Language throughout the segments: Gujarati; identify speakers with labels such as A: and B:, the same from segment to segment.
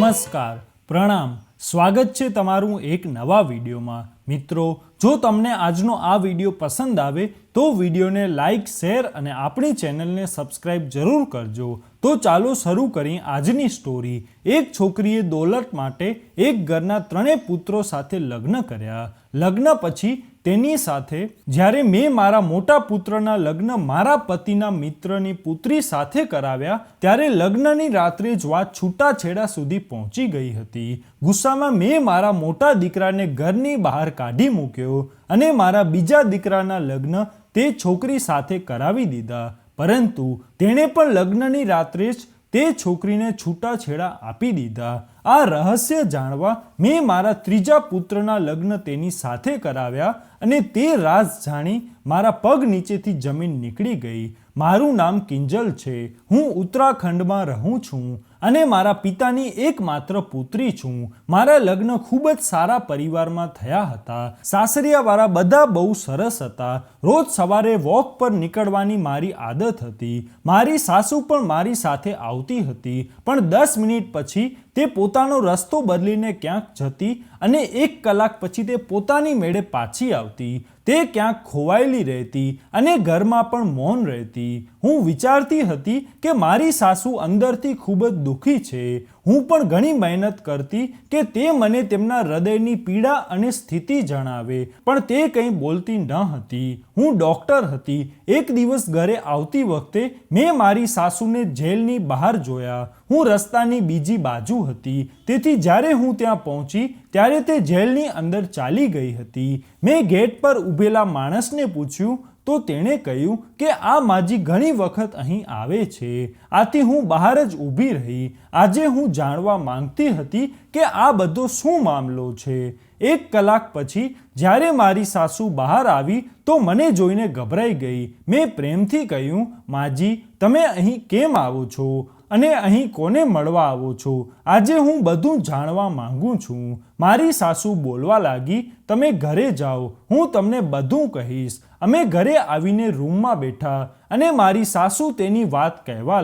A: નમસ્કાર, પ્રણામ, સ્વાગત છે તમારું એક નવા વિડીયોમાં। મિત્રો, જો તમને આજનો આ વિડીયો પસંદ આવે તો વિડીયોને લાઇક, શેર અને આપણી ચેનલને સબસ્ક્રાઇબ જરૂર કરજો। તો ચાલો શરૂ કરીએ આજની સ્ટોરી। એક છોકરીએ દોલત માટે એક ઘરના ત્રણેય પુત્રો સાથે લગ્ન કર્યા। લગ્ન પછી તેની સાથે જ્યારે મેં મારા મોટા પુત્રના લગ્ન મારા પતિના મિત્રની પુત્રી સાથે કરાવ્યા ત્યારે લગ્નની રાત્રે જ વાત છૂટાછેડા સુધી પહોંચી ગઈ હતી। ગુસ્સામાં મેં મારા મોટા દીકરાને ઘરની બહાર કાઢી મૂક્યો અને મારા બીજા દીકરાના લગ્ન તે છોકરી સાથે કરાવી દીધા, પરંતુ તેણે પણ લગ્નની રાત્રે જ તે છોકરીને છૂટાછેડા આપી દીધા। આ રહસ્ય જાણવા મેં મારા ત્રીજા પુત્રના લગ્ન તેની સાથે કરાવ્યા અને તે રાજ જાણી મારા પગ નીચેથી જમીન નીકળી ગઈ। મારું નામ કિંજલ છે, હું ઉત્તરાખંડમાં રહું છું અને મારા પિતાની એકમાત્ર પુત્રી છું। મારા લગ્ન ખૂબ જ સારા પરિવારમાં થયા હતા। સાસરિયાવાળા બધા બહુ સરસ હતા। રોજ સવારે વોક પર નીકળવાની મારી આદત હતી। મારી સાસુ પણ મારી સાથે આવતી હતી, પણ 10 મિનિટ પછી તે પોતાનો રસ્તો બદલીને ક્યાંક જતી અને 1 કલાક પછી તે પોતાની મેળે પાછી આવતી। તે ક્યાંક ખોવાયેલી રહેતી અને ઘરમાં પણ મૌન રહેતી। હું વિચારતી હતી કે મારી સાસુ અંદરથી ખૂબ જ દુઃખી છે। હું પણ ઘણી મહેનત કરતી કે તે મને તેમના હૃદયની પીડા અને સ્થિતિ જણાવે, પણ તે કંઈ બોલતી ન હતી। હું ડૉક્ટર હતી। એક દિવસ ઘરે આવતી વખતે મેં મારી સાસુને જેલની બહાર જોયા। હું રસ્તાની બીજી બાજુ હતી, તેથી જ્યારે હું ત્યાં પહોંચી ત્યારે તે જેલની અંદર ચાલી ગઈ હતી। મેં ગેટ પર ઊભેલા માણસને પૂછ્યું તો તેણે કહ્યું કે આ માજી ઘણી વખત અહીં આવે છે, આથી હું બહાર જ ઊભી રહી। આજે હું જાણવા માંગતી હતી કે આ બધો શું મામલો છે। 1 કલાક પછી જ્યારે મારી સાસુ બહાર આવી તો મને જોઈને ગભરાઈ ગઈ। મેં પ્રેમથી કહ્યું, માજી, તમે અહીં કેમ આવો છો અને અહીં કોને મળવા આવો છો? આજે હું બધું જાણવા માંગુ છું। મારી સાસુ બોલવા લાગી, તમે ઘરે જાઓ, હું તમને બધું કહીશ। અમે ઘરે આવીને રૂમમાં બેઠા અને મારી સાસુ તેની વાત કહેવા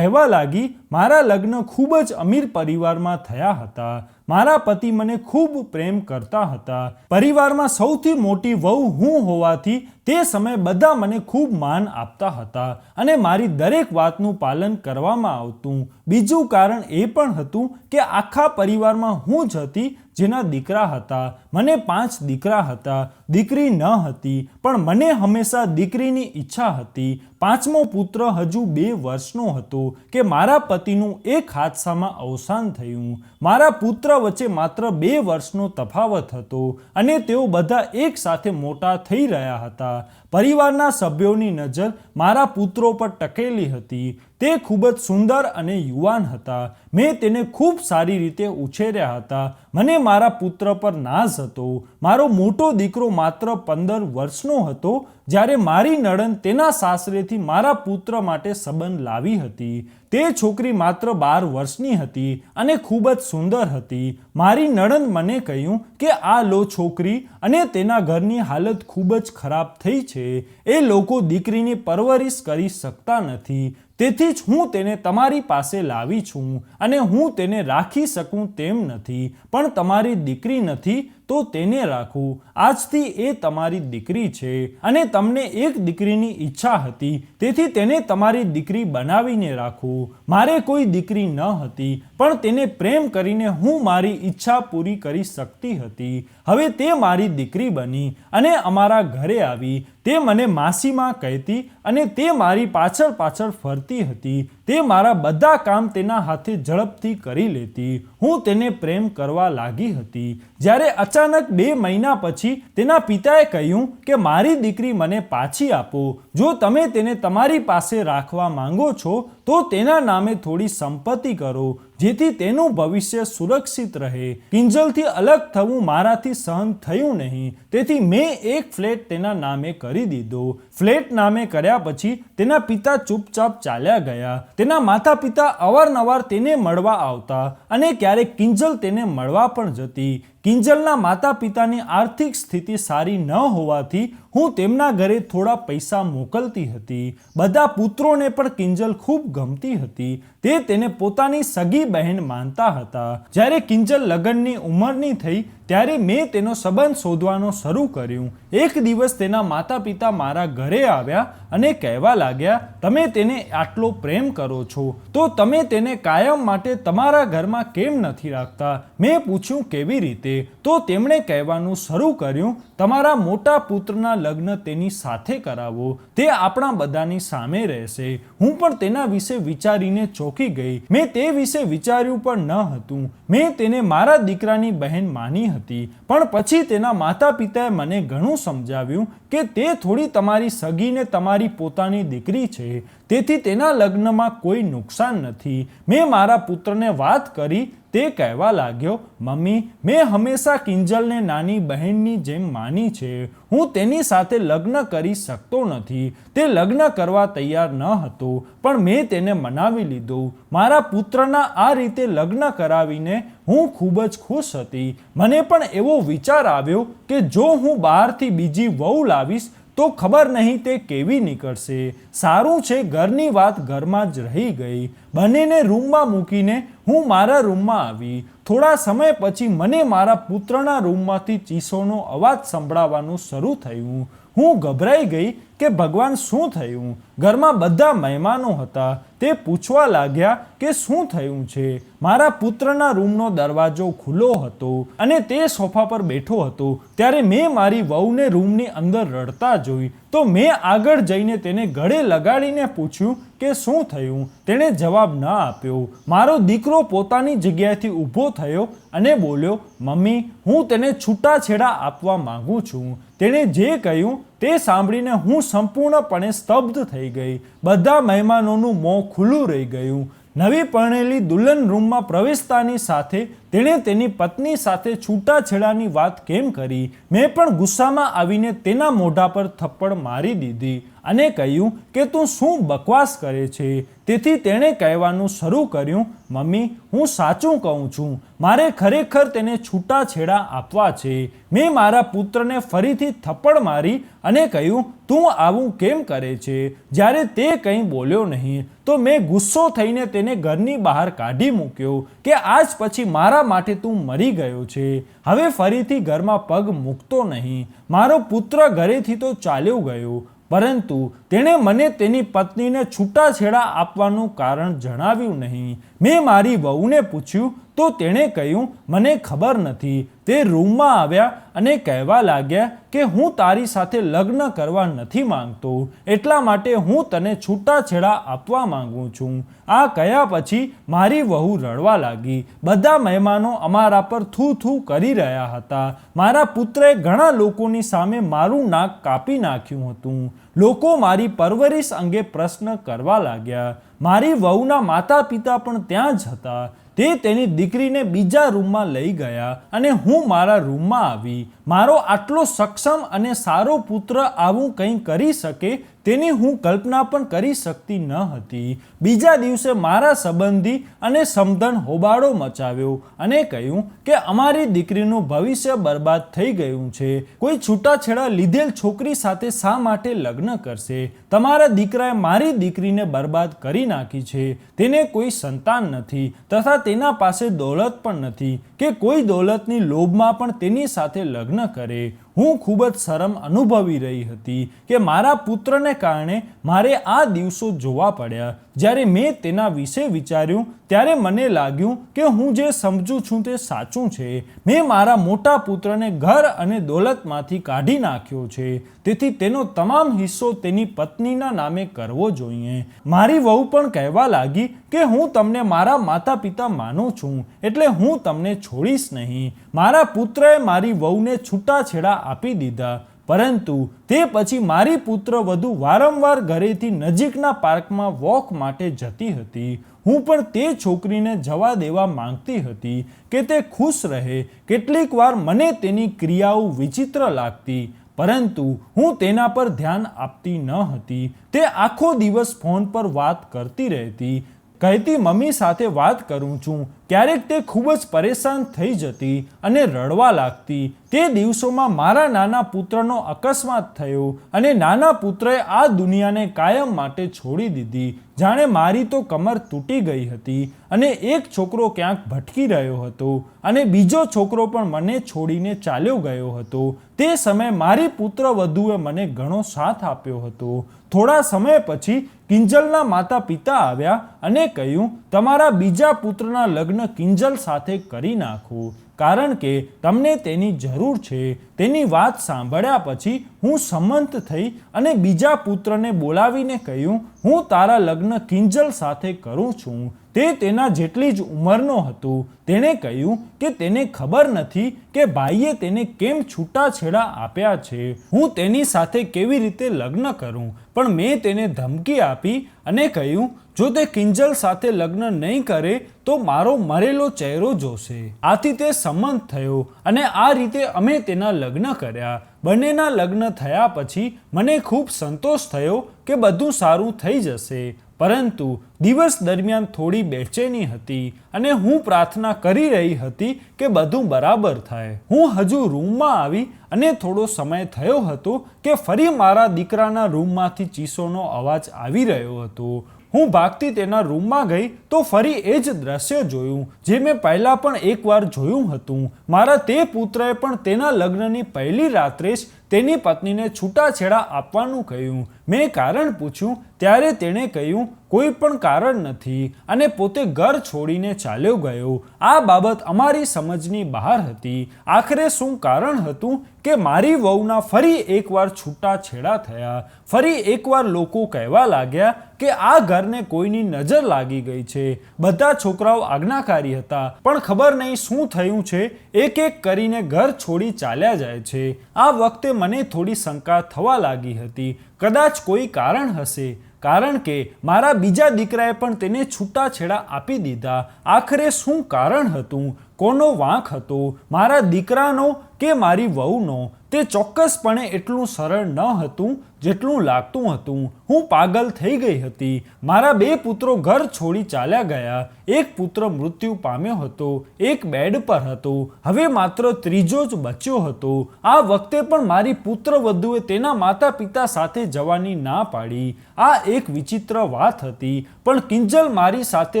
A: લાગી, મારા લગ્ન ખૂબ જ અમીર પરિવારમાં થયા હતા। મારા પતિ મને ખૂબ પ્રેમ કરતા હતા। પરિવારમાં સૌથી મોટી વહુ હું હોવાથી તે સમયે બધા મને ખૂબ માન આપતા હતા અને મારી દરેક વાતનું પાલન કરવામાં આવતું। બીજું કારણ એ પણ હતું કે આખા પરિવારમાં હું જ હતી જેના દીકરા હતા। મને 5 દીકરા હતા, દીકરી ન હતી, પણ મને હંમેશા દીકરીની ઈચ્છા હતી। 5મો પુત્ર હજુ 2 વર્ષનો હતો કે મારા પતિનું એક હાદસામાં અવસાન થયું। મારા પુત્ર વચ્ચે માત્ર 2 વર્ષનો તફાવત હતો અને તેઓ બધા એક સાથે મોટા થઈ રહ્યા હતા। પરિવારના સભ્યોની નજર મારા પુત્રો પર ટકેલી હતી। તે ખૂબ જ સુંદર અને યુવાન હતા। મેં તેને ખૂબ સારી રીતે ઉછેર્યા હતા। મને મારા પુત્ર પર નાઝ હતો। મારો મોટો દીકરો માત્ર 15 વર્ષનો હતો જ્યારે મારી નણંદ તેના સાસરેથી મારા પુત્ર માટે સંબંધ લાવી હતી। તે છોકરી માત્ર 12 વર્ષની હતી અને ખૂબ જ સુંદર હતી। મારી નણંદ મને કહ્યું કે આ લો છોકરી, અને તેના ઘરની હાલત ખૂબ જ ખરાબ થઈ છે। એ લોકો દીકરીની પરવરિશ કરી શકતા નથી, તેથી જ હું તેને તમારી પાસે લાવી છું અને હું તેને રાખી શકું તેમ નથી, પણ તમારી દીકરી નથી તો તેને રાખું। આજથી એ તમારી દીકરી છે અને તમને એક દીકરીની ઈચ્છા હતી, તેથી તેને તમારી દીકરી બનાવીને રાખું। મારે કોઈ દીકરી ન હતી, પણ તેને પ્રેમ કરીને હું મારી ઈચ્છા પૂરી કરી શકતી હતી। હવે તે મારી દીકરી બની અને અમારા ઘરે આવી। તે મને માસીમાં કહેતી અને તે મારી પાછળ પાછળ ફરતી હતી। તે મારા બધા કામ તેના હાથે ઝડપથી કરી લેતી। હું તેને પ્રેમ કરવા લાગી હતી। જ્યારે અચાનક 2 મહિના પછી તેના પિતાએ કહ્યું કે મારી દીકરી મને પાછી આપો। જો તમે તેને તમારી પાસે રાખવા માંગો છો તો તેના નામે થોડી સંપત્તિ કરો, જેથી તેનું ભવિષ્ય સુરક્ષિત રહે। કિંજલથી અલગ થવું મારાથી સહન થયું નહીં, તેથી મેં એક ફ્લેટ તેના નામે કરી દીધો। ફ્લેટ નામે કર્યા પછી તેના પિતા ચૂપચાપ ચાલ્યા ગયા. તેના માતા પિતા અવારનવાર તેને મળવા આવતા અને ક્યારેક કિંજલ તેને મળવા પણ જતી. કિંજલના માતા પિતાની આર્થિક સ્થિતિ સારી ન હોવાથી હું તેમના ઘરે થોડા પૈસા મોકલતી હતી. બધા પુત્રોને પણ કિંજલ ખૂબ ગમતી હતી. તે તેને પોતાની સગી બહેન માનતા હતા. જ્યારે કિંજલ લગ્નની ઉંમરની થઈ ત્યારે મેં તેનો સંબંધ શોધવાનો શરૂ કર્યું. એક દિવસ તેના માતા પિતા મારા ઘરે આવ્યા અને કહેવા લાગ્યા, તમે તેને આટલો પ્રેમ કરો છો તો તમે તેને કાયમ માટે તમારા ઘરમાં કેમ નથી રાખતા? મેં પૂછ્યું, કેવી રીતે? તો તેમણે કહેવાનું શરૂ કર્યું, તમારા મોટા પુત્રના લગ્ન તેની સાથે કરાવો. તે આપણા બધાની સામે રહેશે. હું પણ તેના વિશે વિચારીને ચોંકી ગઈ. મેં તે વિશે વિચાર્યું પણ ન હતું. મેં તેને મારા દીકરાની બહેન માની હતી. પણ પછી તેના માતા પિતાએ મને ઘણું સમજાવ્યું કે તે થોડી તમારી સગીને તમારી પોતાની દીકરી છે, તેથી તેના લગ્નમાં કોઈ નુકસાન નથી. મેં મારા પુત્રને વાત કરી. તે કહેવા લાગ્યો, મમ્મી, મેં હંમેશા કિંજલને નાની બહેનની જેમ માની છે. હું તેની સાથે લગ્ન કરી શકતો નથી. તે લગ્ન કરવા તૈયાર ન હતો, પણ મેં તેને મનાવી લીધો. મારા પુત્રના આ રીતે લગ્ન કરાવીને હું ખૂબ જ ખુશ હતી. મને પણ એવો વિચાર આવ્યો કે જો હું બહારથી બીજી વહુ લાવીશ તો ખબર નહીં તે કેવી નીકળશે. સારું છે ઘરની વાત ઘરમાં જ રહી ગઈ. બંનેને રૂમમાં મૂકીને હું મારા રૂમમાં આવી. થોડા સમય પછી મને મારા પુત્રના રૂમમાંથી ચીસોનો અવાજ સંભળાવવાનું શરૂ થયું. હું ગભરાઈ ગઈ કે ભગવાન, શું થયું? ઘરમાં બધા મહેમાનો હતા. તે પૂછવા લાગ્યા કે શું થયું છે. મારા પુત્રના રૂમનો દરવાજો ખુલ્લો હતો અને તે સોફા પર બેઠો હતો. ત્યારે મેં મારી વહુને રૂમની અંદર રડતા જોઈ તો મેં આગળ જઈને તેને ગળે લગાડીને પૂછ્યું કે શું થયું. તેણે જવાબ ન આપ્યો. મારો દીકરો પોતાની જગ્યાએથી ઊભો થયો અને બોલ્યો, મમ્મી, હું તેને છૂટાછેડા આપવા માંગુ છું. તેણે જે કહ્યું તે સાંભળીને હું સંપૂર્ણપણે સ્તબ્ધ થઈ ગઈ. બધા મહેમાનોનું મોં ખુલ્લું રહી ગયું. નવી પરણેલી દુલ્હન રૂમમાં પ્રવેશતાની સાથે તેણે તેની પત્ની સાથે છૂટાછેડાની વાત કેમ કરી? મેં પણ ગુસ્સામાં આવીને તેના મોઢા પર થપ્પડ મારી દીધી અને કહ્યું કે તું શું બકવાસ કરે છે? તેથી તેણે કહેવાનું શરૂ કર્યું, મમ્મી, હું સાચું કહું છું. મારે ખરેખર તેને છૂટાછેડા આપવા છે. મેં મારા પુત્રને ફરીથી થપ્પડ મારી અને કહ્યું, તું આવું કેમ કરે છે? જ્યારે તે કંઈ બોલ્યો નહીં તો મેં ગુસ્સો થઈને તેને ઘરની બહાર કાઢી મૂક્યો કે આજ પછી મારા માટે તું મરી ગયો છે. હવે ફરીથી ઘરમાં પગ મૂકતો નહીં. મારો પુત્ર ઘરેથી તો ચાલ્યો ગયો, પરંતુ તેણે મને તેની પત્નીને છૂટાછેડા આપવાનું કારણ જણાવ્યું નહીં. મેં મારી વહુને પૂછ્યું તો તેણે કહ્યું, મને ખબર નથી. તે રૂમમાં આવ્યા અને કહેવા લાગ્યા કે હું તારી સાથે લગ્ન કરવા નથી માંગતો, એટલા માટે હું તને છૂટાછેડા આપવા માંગુ છું. આ કહ્યા પછી મારી વહુ રડવા લાગી. બધા મહેમાનો અમારા પર થૂ થૂ કરી રહ્યા હતા. મારા પુત્રએ ઘણા લોકોની સામે મારું નાક કાપી નાખ્યું હતું. લોકો મારી પરવરિશ અંગે પ્રશ્ન કરવા લાગ્યા. મારી વહુના માતા પિતા પણ ત્યાં જ હતા. તે તેની દીકરીને બીજા રૂમમાં લઈ ગયા અને હું મારા રૂમમાં આવી. મારો આટલો સક્ષમ અને સારો પુત્ર આવું કંઈ કરી શકે તેની હું કલ્પના પણ કરી શકતી ન હતી. બીજા દિવસે મારા સંબંધી અને સમધન હોબાળો મચાવ્યો અને કહ્યું કે અમારી દીકરીનું ભવિષ્ય બરબાદ થઈ ગયું છે. કોઈ છૂટાછેડા લીધેલ છોકરી સાથે શા માટે લગ્ન કરશે? તમારા દીકરાએ મારી દીકરીને બરબાદ કરી નાખી છે. તેને કોઈ સંતાન નથી તથા તેના પાસે દોલત પણ નથી કે કોઈ દોલતની લોભમાં પણ તેની સાથે લગ્ન કરે. હું ખૂબ જ શરમ અનુભવી રહી હતી કે મારા પુત્રને કારણે મારે આ દિવસો જોવા પડ્યા. જ્યારે મેં તેના વિશે વિચાર્યું ત્યારે મને લાગ્યું કે હું જે સમજું છું તે સાચું છે. મેં મારા મોટા પુત્રને ઘર અને દોલતમાંથી કાઢી નાખ્યો છે, તેથી તેનો તમામ હિસ્સો તેની પત્નીના નામે કરવો જોઈએ. મારી વહુ પણ કહેવા લાગી કે હું તમને મારા માતા પિતા માનું છું, એટલે હું તમને છોડીશ નહીં. મારા પુત્રએ મારી વહુને છૂટાછેડા આપી દીધા, પરંતુ તે પછી મારી પુત્ર વધુ વારંવાર ઘરેથી નજીકના પાર્કમાં વોક માટે જતી હતી. હું પણ તે છોકરીને જવા દેવા માંગતી હતી કે તે ખુશ રહે. કેટલીક વાર મને તેની ક્રિયાઓ વિચિત્ર લાગતી, પરંતુ હું તેના પર ધ્યાન આપતી ન હતી. તે આખો દિવસ ફોન પર વાત કરતી રહેતી, કહેતી મમ્મી સાથે વાત કરું છું. ક્યારેક તે ખૂબ જ પરેશાન થઈ જતી અને રડવા લાગતી. તે દિવસોમાં મારા નાના પુત્રનો અકસ્માત થયો અને નાના પુત્રએ આ દુનિયાને કાયમ માટે છોડી દીધી. જાણે મારી તો કમર તૂટી ગઈ હતી અને એક છોકરો ક્યાંક ભટકી રહ્યો હતો અને બીજો છોકરો પણ મને છોડીને ચાલ્યો ગયો હતો. તે સમયે મારી પુત્રવધુએ મને ઘણો સાથ આપ્યો હતો. થોડા સમય પછી કિંજલના માતા પિતા આવ્યા અને કહ્યું, તમારા બીજા પુત્રના લગ્ન કિંજલ સાથે કરી નાખો, કારણ કે તમને તેની જરૂર છે. તેની વાત સાંભળ્યા પછી હું સંમત થઈ અને બીજા પુત્રને બોલાવીને કહ્યું, હું તારા લગ્ન કિંજલ સાથે કરું છું. તે તેના જેટલી જ ઉંમરનો હતો. તેણે કહ્યું કે તેને ખબર નથી કે ભાઈએ તેને કેમ છૂટાછેડા આપ્યા છે. હું તેની સાથે કેવી રીતે લગ્ન કરું, પણ મેં તેને ધમકી આપી અને કહ્યું, જો તે કિંજલ સાથે લગ્ન નહીં કરે તો મારો મરેલો ચહેરો જોશે. આથી તે સંમત થયો અને આ રીતે અમે તેના લગ્ન કર્યા. બંનેના લગ્ન થયા પછી મને ખૂબ સંતોષ થયો કે બધું સારું થઈ જશે. પરંતુ દિવસ દરમિયાન થોડી બેચેની હતી અને હું પ્રાર્થના કરી રહી હતી કે બધું બરાબર થાય. હું હજુ રૂમમાં આવી અને થોડો સમય થયો હતો કે ફરી મારા દીકરાના રૂમમાંથી ચીસોનો અવાજ આવી રહ્યો હતો. હું ભાગતી તેના રૂમમાં ગઈ તો ફરી એ જ દ્રશ્ય જોયું જે મેં પહેલાં પણ એકવાર જોયું હતું. મારા તે પુત્રએ પણ તેના લગ્નની પહેલી રાત્રે જ તેની પત્નીને છૂટાછેડા આપવાનું કહ્યું. મેં કારણ પૂછ્યું ત્યારે તેણે કહ્યું, કોઈ પણ કારણ નથી અને પોતે ઘર છોડીને ચાલ્યો ગયો. આ બાબત અમારી સમજની બહાર હતી. આખરે શું કારણ હતું કે મારી વહુના ફરી એકવાર છૂટાછેડા થયા. ફરી એકવાર લોકો કહેવા લાગ્યા કે આ ઘરને કોઈની નજર લાગી ગઈ છે. બધા છોકરાઓ આજ્ઞાકારી હતા, પણ ખબર નહીં શું થયું છે, એક એક કરીને ઘર છોડી ચાલ્યા જાય છે. આ વખતે મને થોડી શંકા થવા લાગી હતી. કદાચ કોઈ કારણ હશે, કારણ કે મારા બીજા દીકરાએ પણ તેને છૂટાછેડા આપી દીધા. આખરે શું કારણ હતું? કોનો વાંક હતો? મારા દીકરાનો કે મારી વહુનો? તે ચોક્કસપણે એટલું સરળ ન હતું જેટલું લાગતું હતું. હું પાગલ થઈ ગઈ હતી. મારા બે પુત્રો ઘર છોડી ચાલ્યા ગયા. એક પુત્ર મૃત્યુ પામ્યો હતો, એક બેડ પર હતો, હવે માત્ર ત્રીજો જ બચ્યો હતો. આ વખતે પણ મારી પુત્રવધુએ તેના માતા પિતા સાથે જવાની ના પાડી. આ એક વિચિત્ર વાત હતી, પણ કિંજલ મારી સાથે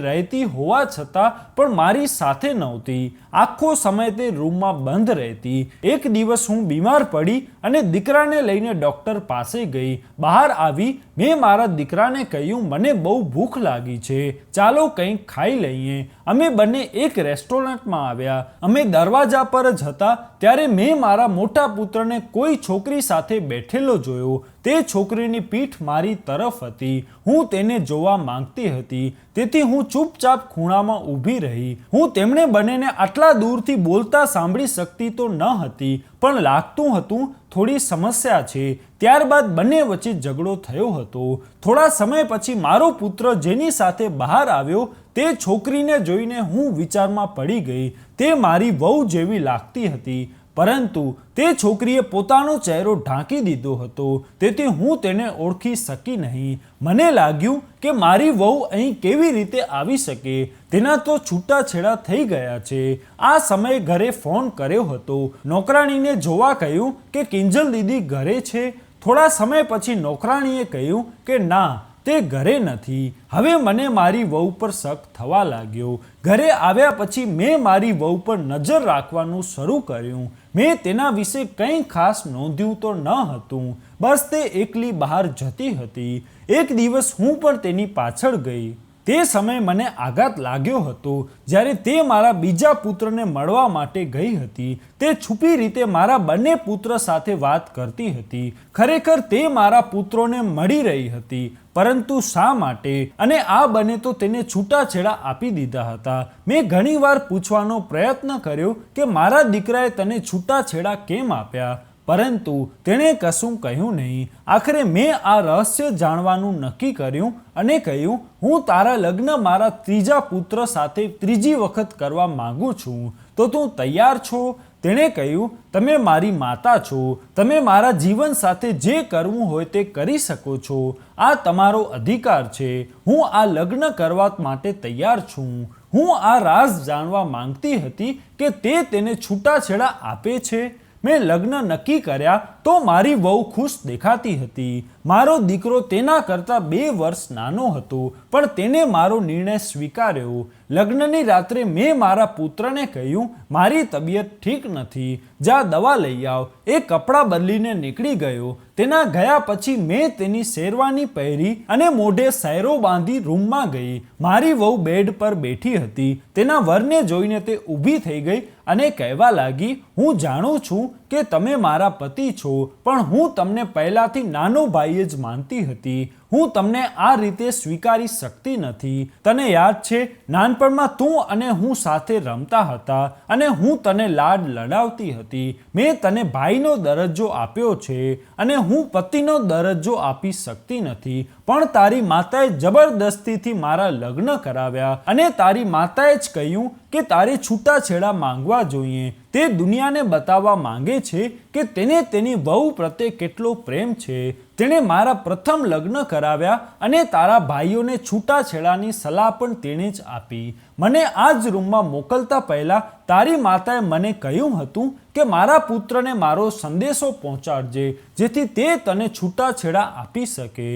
A: રહેતી હોવા છતાં પણ મારી સાથે નહોતી. આખો સમય તે રૂમમાં બંધ રહેતી. એક દિવસ હું બીમાર પડી અને દીકરાને લઈને ડૉક્ટર પાસે ગઈ. બહાર આવી મેં મારા દીકરાને કહ્યું, મને બહુ ભૂખ લાગી છે, ચાલો કંઈક ખાઈ લઈએ. અમે બંને એક રેસ્ટોરન્ટમાં આવ્યા. અમે દરવાજા પર જ હતા ત્યારે મેં મારા મોટા પુત્રને કોઈ છોકરી સાથે બેઠેલો જોયો. તે છોકરીની પીઠ મારી તરફ હતી. હું તેને જોવા માંગતી હતી, તેથી હું ચૂપચાપ ખૂણામાં ઊભી રહી. હું તેમણે બંનેને આટલા દૂરથી બોલતા સાંભળી શકતી તો ન હતી, પણ લાગતું હતું થોડી સમસ્યા છે. ત્યારબાદ બંને વચ્ચે ઝઘડો થયો હતો. થોડા સમય પછી મારો પુત્ર જેની સાથે બહાર આવ્યો તે છોકરીને જોઈને હું વિચારમાં પડી ગઈ. તે મારી વહુ જેવી લાગતી હતી, પરંતુ તે છોકરીએ પોતાનો ચહેરો ઢાંકી દીધો હતો, તેથી હું તેને ઓળખી શકી નહીં. મને લાગ્યું કે મારી વહુ અહીં કેવી રીતે આવી શકે? તેના તો છૂટાછેડા થઈ ગયા છે. આ સમયે ઘરે ફોન કર્યો હતો. નોકરાણીને જોવા કહ્યું કે કિંજલ દીદી ઘરે છે. થોડા સમય પછી નોકરાણીએ કહ્યું કે ના, તે ઘરે નથી. હવે મને મારી વહુ પર શક થવા લાગ્યો. ઘરે આવ્યા પછી મેં મારી વહુ પર નજર રાખવાનું શરૂ કર્યું. મેં તેના વિશે કંઈ ખાસ નોંધ્યું તો ન હતું, બસ તે એકલી બહાર જતી હતી. એક દિવસ હું પણ તેની પાછળ ગઈ. તે સમયે મને આઘાત લાગ્યો હતો જ્યારે તે મારા બીજા પુત્રને મળવા માટે ગઈ હતી. તે છુપી રીતે મારા બંને પુત્ર સાથે વાત કરતી હતી. ખરેખર તે મારા પુત્રોને મળી રહી હતી, પરંતુ શા માટે? અને આ બંને તો તેને છૂટાછેડા આપી દીધા હતા. મેં ઘણીવાર પૂછવાનો પ્રયત્ન કર્યો કે મારા દીકરાએ તને છૂટાછેડા કેમ આપ્યા, પરંતુ તેણે કશું કહ્યું નહીં. આખરે મેં આ રહસ્ય જાણવાનું નક્કી કર્યું અને કહ્યું, હું તારા લગ્ન મારા ત્રીજા પુત્ર સાથે ત્રીજી વખત કરવા માંગુ છું. તો તું તૈયાર છો? તેણે કહ્યું, તમે મારી માતા છો, તમે મારા જીવન સાથે જે કરવું હોય તે કરી શકો છો, આ તમારો અધિકાર છે, હું આ લગ્ન કરવા માટે તૈયાર છું. હું આ રાઝ જાણવા માંગતી હતી કે તે તેને છૂટાછેડા આપે છે. મેં લગ્ન નક્કી કર્યા તો મારી વહુ ખુશ દેખાતી હતી. મારો દીકરો તેના કરતાં 2 વર્ષ નાનો હતો, પણ તેને મારો નિર્ણય સ્વીકાર્યો. લગ્નની રાત્રે મેં મારા પુત્રને કહ્યું, મારી તબિયત ઠીક નથી, જા દવા લઈ આવ. એ કપડાં બદલીને નીકળી ગયો. તેના ગયા પછી મેં તેની શેરવાની પહેરી અને મોઢે સહેરો બાંધી રૂમમાં ગઈ. મારી વહુ બેડ પર બેઠી હતી. તેના વરને જોઈને તે ઊભી થઈ ગઈ અને કહેવા લાગી, હું જાણું છું કે તમે મારા પતિ છો, પણ હું તમને પહેલાથી નાનો ભાઈ જ માનતી હતી. હું તમને આ રીતે સ્વીકારી શકતી નથી. તને યાદ છે, નાનપણમાં તું અને હું સાથે રમતા હતા અને હું તને લાડ લડાવતી હતી. મેં તને ભાઈનો દરજ્જો આપ્યો છે અને હું પતિનો દરજ્જો આપી શકતી નથી, પણ તારી માતાએ જબરદસ્તીથી મારા લગ્ન કરાવ્યા અને તારી માતાએ જ કહ્યું કે તારે છૂટાછેડા માંગવા જોઈએ. તે દુનિયાને બતાવવા માંગે છે કે તેને તેની વહુ પ્રત્યે કેટલો પ્રેમ છે. તેણે મારા પ્રથમ લગ્ન કરાવ્યા અને તારા ભાઈઓને છૂટાછેડાની સલાહ પણ તેણે જ આપી. મને આ જ રૂમમાં મોકલતા પહેલા તારી માતાએ મને કહ્યું હતું કે મારા પુત્રને મારો સંદેશો પહોંચાડજે, જેથી તે તને છૂટાછેડા આપી શકે.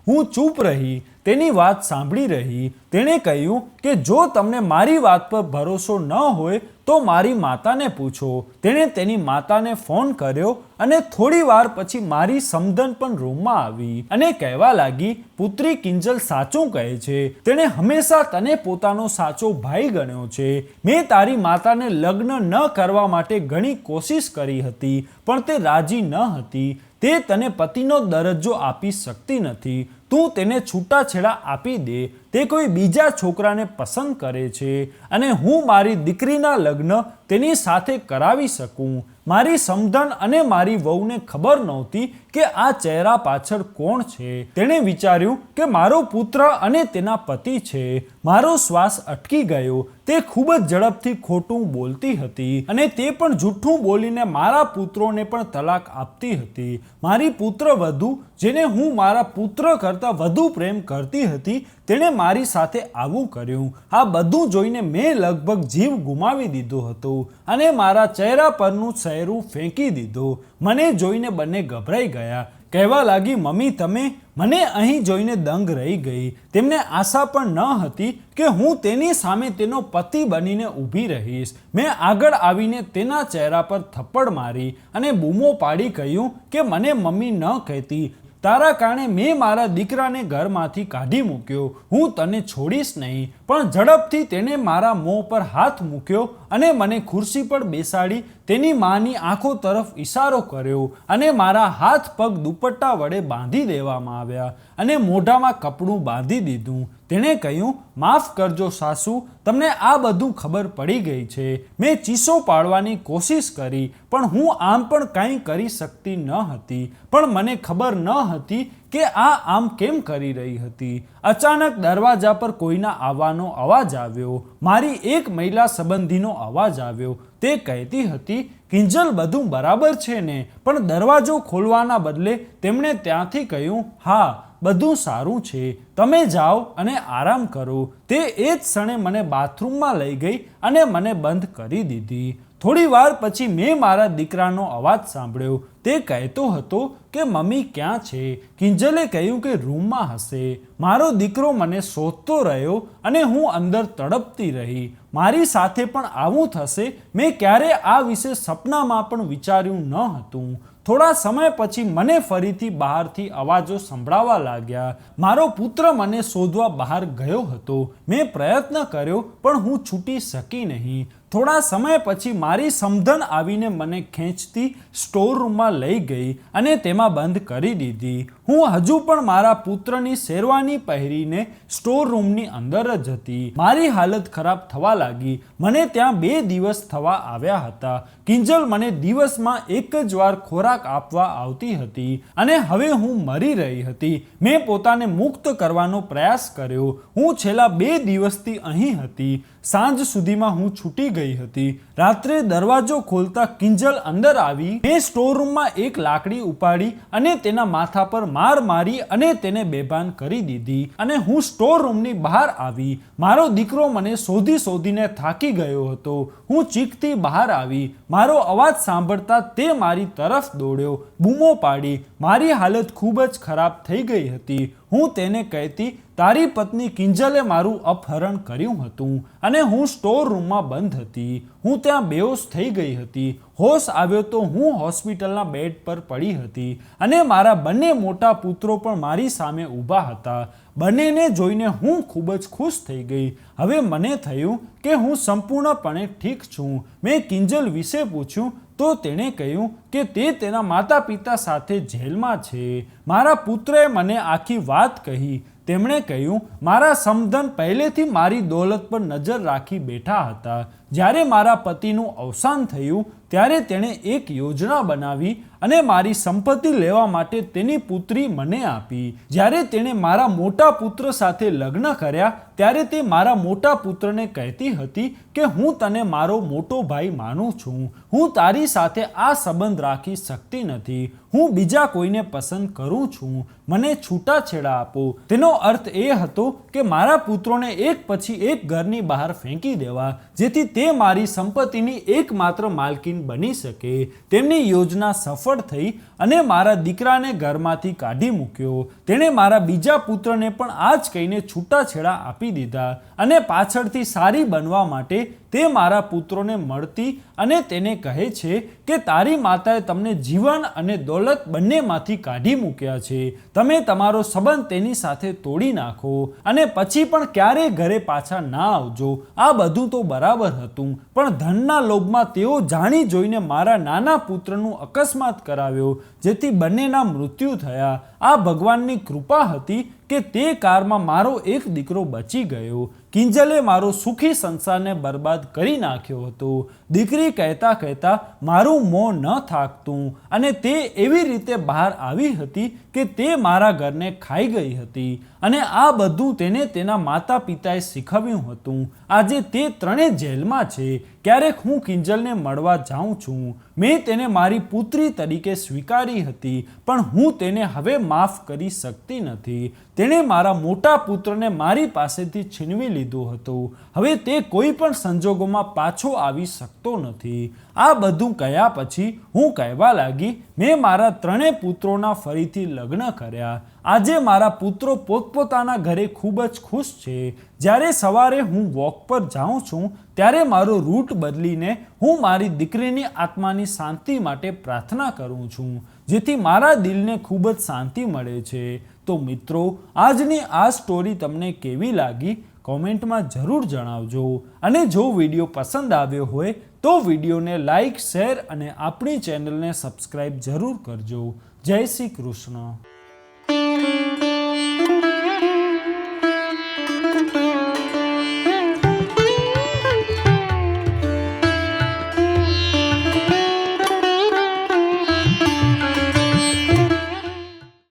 A: હું ચૂપ રહી, તેની વાત સાંભળી રહી. તેણે કહ્યું કે જો તમને મારી વાત પર ભરોસો ન હોય તો મારી માતાને પૂછો. તેણે તેની માતાને ફોન કર્યો અને થોડી વાર પછી મારી સમધન પણ રૂમમાં આવી અને કહેવા લાગી, પુત્રી કિંજલ સાચું કહે છે. તેણે હંમેશા તને પોતાનો સાચો ભાઈ ગણ્યો છે. મેં તારી માતાને લગ્ન ન કરવા માટે ઘણી કોશિશ કરી હતી, પણ તે રાજી ન હતી. તે તને પતિનો દરજ્જો આપી શકતી નથી. તું તેને છૂટાછેડા આપી દે. તે કોઈ બીજા છોકરાને પસંદ કરે છે અને હું મારી દીકરીના લગ્ન તેની સાથે કરાવી શકું. મારી સમધન અને મારી વહુને ખબર નહોતી કે આ ચહેરા પાછળ કોણ છે. તેણે વિચાર્યું કે મારો પુત્ર અને તેના પતિ છે. મારો શ્વાસ અટકી ગયો. તે ખૂબ જ ઝડપથી ખોટું બોલતી હતી અને તે પણ જૂઠું બોલીને મારા પુત્રોને પણ તલાક આપતી હતી. મારી પુત્રવધુ, જેને હું મારા પુત્ર કરતાં વધુ પ્રેમ કરતી હતી, તેણે મારી સાથે આવું કર્યું. આ બધું જોઈને મેં લગભગ જીવ ગુમાવી દીધો હતો અને મારા ચહેરા પરનું ચહેરું ફેંકી દીધું. મને જોઈને બંને ગભરાઈ ગયા. કહેવા લાગી, મમ્મી તમે. મને અહીં જોઈને દંગ રહી ગઈ. તેમને આશા પણ ન હતી કે હું તેની સામે તેનો પતિ બનીને ઊભી રહીશ. મેં આગળ આવીને તેના ચહેરા પર થપ્પડ મારી અને બૂમો પાડી કહ્યું કે મને મમ્મી ન કહેતી. તારા કારણે મેં મારા દીકરાને ઘરમાંથી કાઢી મૂક્યો. હું તને છોડીશ નહીં. પણ ઝડપથી તેણે મારા મોં પર હાથ મૂક્યો અને મને ખુરશી પર બેસાડી તેની માની આંખો તરફ ઇશારો કર્યો અને મારા હાથ પગ દુપટ્ટા વડે બાંધી દેવામાં આવ્યા અને મોઢામાં કપડું બાંધી દીધું. તેણે કહ્યું, માફ કરજો સાસુ, તમને આ બધું ખબર પડી ગઈ છે. મેં ચીસો પાડવાની કોશિશ કરી, પણ હું આમ પણ કંઈ કરી શકતી ન હતી. પણ મને ખબર ન હતી કે આ આમ કેમ કરી રહી હતી. અચાનક દરવાજા પર કોઈના આવવાનો અવાજ આવ્યો. મારી એક મહિલા સંબંધીનો અવાજ આવ્યો. તે કહેતી હતી, કિંજલ બધું બરાબર છે ને? પણ દરવાજો ખોલવાના બદલે તેમણે ત્યાંથી કહ્યું, હા બધું સારું છે, તમે જાઓ અને આરામ કરો. તે એ જ ક્ષણે મને બાથરૂમમાં લઈ ગઈ અને મને બંધ કરી દીધી. થોડી વાર પછી મેં મારા દીકરાનો અવાજ સાંભળ્યો. તે કહેતો હતો કે મમ્મી ક્યાં છે? કિંજલે કહ્યું કે રૂમમાં હશે. મારો દીકરો મને શોધતો રહ્યો અને હું અંદર તડપતી રહી. મારી સાથે પણ આવું થશે મેં ક્યારે આ વિશે સપનામાં પણ વિચાર્યું ન હતું. થોડા સમય પછી મને ફરીથી બહારથી અવાજો સંભળાવા લાગ્યા. મારો પુત્ર મને શોધવા બહાર ગયો હતો. મેં પ્રયત્ન કર્યો પણ હું છૂટી શકી નહીં. થોડા સમય પછી મારી સમધન આવીને મને ખેંચતી સ્ટોર રૂમમાં લઈ ગઈ અને તેમાં બંધ કરી દીધી. હું હજુ પણ મારા પુત્રની શેરવાની પહેરીને સ્ટોર રૂમની અંદર જ હતી. મારી હાલત ખરાબ થવા લાગી. મને ત્યાં 2 દિવસ થવા આવ્યા હતા. કિંજલ મને દિવસમાં એક જ વાર ખોરાક આપવા આવતી હતી અને હવે હું મરી રહી હતી. મેં પોતાને મુક્ત કરવાનો પ્રયાસ કર્યો. હું છેલ્લા 2 દિવસથી અહીં હતી. સાંજ સુધીમાં હું છૂટી ગઈ હતી. રાત્રે દરવાજો ખોલતા કિંજલ અંદર આવી. મેં સ્ટોર રૂમમાં એક લાકડી ઉપાડી અને તેના માથા પર માર મારી અને તેને બેભાન કરી દીધી અને હું સ્ટોર રૂમની બહાર આવી. મારો દીકરો મને શોધીને થાકી ગયો હતો. હું ચીખતી બહાર આવી. મારો અવાજ સાંભળતા તે મારી તરફ દોડ્યો, બૂમો પાડી. મારી હાલત ખૂબ જ ખરાબ થઈ ગઈ હતી. હું તેને કહેતી, તારી પત્ની કિંજલે મારું અપહરણ કર્યું હતું અને હું સ્ટોર રૂમમાં બંધ હતી. હું ત્યાં બેહોશ થઈ ગઈ હતી. હોશ આવ્યો તો હું હોસ્પિટલના બેડ પર પડી હતી અને મારા બંને મોટા પુત્રો પણ મારી સામે ઊભા હતા. બંનેને જોઈને હું ખૂબ જ ખુશ થઈ ગઈ. હવે મને થયું કે હું સંપૂર્ણપણે ઠીક છું. મેં કિંજલ વિશે પૂછ્યું તો તેણે કહ્યું કે તે તેના માતા પિતા સાથે જેલમાં છે. મારા પુત્રએ મને આખી વાત કહી. તેમણે કહ્યું, મારા સમધન પહેલેથી મારી દોલત પર નજર રાખી બેઠા હતા. જ્યારે મારા પતિનું અવસાન થયું ત્યારે તેણે એક યોજના બનાવી અને મારી સંપત્તિ લેવા માટે તેની પુત્રી મને આપી. જ્યારે તેણે મારા મોટા પુત્ર સાથે લગ્ન કર્યા ત્યારે તે મારા મોટા પુત્રને કહેતી હતી કે હું તને મારો મોટો ભાઈ માનું છું. હું તારી સાથે આ સંબંધ રાખી શકતી નથી. હું બીજા કોઈને પસંદ કરું છું. મને છૂટાછેડા આપો. તેનો અર્થ એ હતો કે મારા પુત્રોને એક પછી એક ઘરની બહાર ફેંકી દેવા, જેથી તે મારી સંપત્તિની એકમાત્ર માલકીન બની શકે. તેમની યોજના સફળ થઈ અને મારા દીકરાને ઘરમાંથી કાઢી મૂક્યો. તેણે મારા બીજા પુત્રને પણ આ જ કહીને છૂટાછેડા આપી દીધા અને પાછળથી સારી બનવા માટે તે મારા પુત્રોને મળતી અને તેને કહે છે કે તારી માતાએ તમને જીવન અને દોલત બંનેમાંથી કાઢી મૂક્યા છે. તમે તમારો સંબંધ તેની સાથે તોડી નાખો અને પછી પણ ક્યારેય ઘરે પાછા ના આવજો. આ બધું તો બરાબર હતું, પણ ધનના લોભમાં તેઓ જાણી જોઈને મારા નાના પુત્રનું અકસ્માત કરાવ્યો, જેથી બંનેના મૃત્યુ થયા. આ ભગવાનની કૃપા હતી કે તે કારમાં મારો એક દીકરો બચી ગયો. કિંજલે મારો સુખી સંસારને બરબાદ કરી નાખ્યો હતો. દીકરી કહેતા કહેતા મારું મોં ન થાકતું અને તે એવી રીતે બહાર આવી હતી કે તે મારા ઘરને ખાઈ ગઈ હતી અને આ બધું તેને તેના માતા પિતાએ શીખવ્યું હતું. આજે તે ત્રણેય જેલમાં છે. ક્યારેક હું કિંજલને મળવા જાઉં છું. મેં તેને મારી પુત્રી તરીકે સ્વીકારી હતી, પણ હું તેને હવે માફ કરી શકતી નથી. તેણે મારા મોટા પુત્રને મારી પાસેથી છીનવી લીધો હતો. હવે તે કોઈ પણ સંજોગોમાં પાછો આવી શકતો નથી. આ બધું કહ્યા પછી હું કહેવા લાગી, મેં મારા ત્રણેય પુત્રોના ફરીથી લગ્ન કર્યા. આજે મારા પુત્રો પોતપોતાના ઘરે ખૂબ જ ખુશ છે. જ્યારે સવારે હું વોક પર જાઉં છું ત્યારે મારો રૂટ બદલીને હું મારી દીકરીની આત્માની શાંતિ માટે પ્રાર્થના કરું છું, જેથી મારા દિલને ખૂબ જ શાંતિ મળે છે. તો મિત્રો, આજની આ સ્ટોરી તમને કેવી લાગી કોમેન્ટમાં જરૂર જણાવજો અને જો વિડીયો પસંદ આવ્યો હોય તો વિડીયોને લાઈક, શેર અને આપણી ચેનલને સબસ્ક્રાઈબ જરૂર કરજો. જય શ્રી કૃષ્ણ.